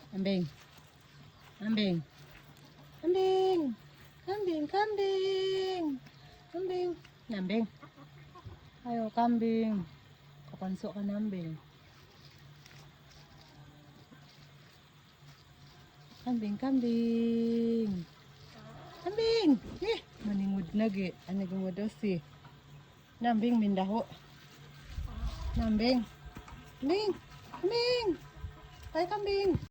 Kambing. Kambing. Kambing. Kambing, kambing. Kambing. Kambing. Ayo, kambing. Kapanso ka kambing. Kambing, kambing. Kambing. Maningud nagi. Ano gumudos si? Kambing mindaho. Kambing. Kambing. Kambing. Ay, kambing.